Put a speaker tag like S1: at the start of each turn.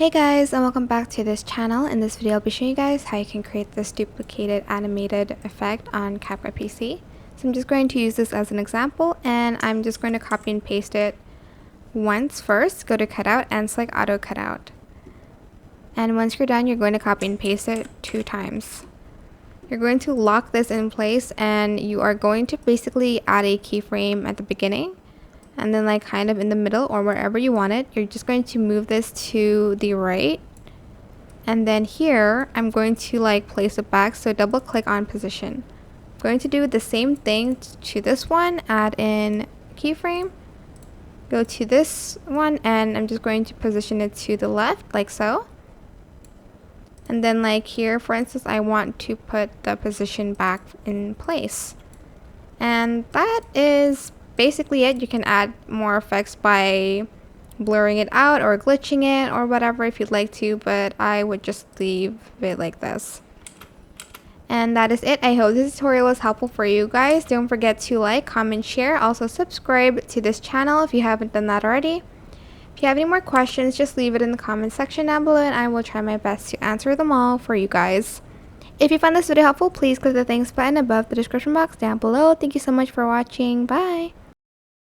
S1: Hey guys, and welcome back to this channel. In this video I'll be showing you guys how you can create this duplicated animated effect on CapCut PC. So I'm just going to use this as an example, and I'm just going to copy and paste it once first. Go to cutout and select auto cutout, and once you're done you're going to copy and paste it 2 times. You're going to lock this in place, and you are going to basically add a keyframe at the beginning and then like kind of in the middle or wherever you want it. You're just going to move this to the right, and then here I'm going to like place it back, so double click on position. I'm going to do the same thing to this one, add in keyframe, go to this one, and I'm just going to position it to the left like so. And then like here, for instance, I want to put the position back in place. And that is basically it. You can add more effects by blurring it out or glitching it or whatever if you'd like to, but I would just leave it like this. And that is it. I hope this tutorial was helpful for you guys. Don't forget to like, comment, share. Also subscribe to this channel if you haven't done that already. If you have any more questions, just leave it in the comment section down below and I will try my best to answer them all for you guys. If you found this video helpful, please click the thanks button above the description box down below. Thank you so much for watching. Bye!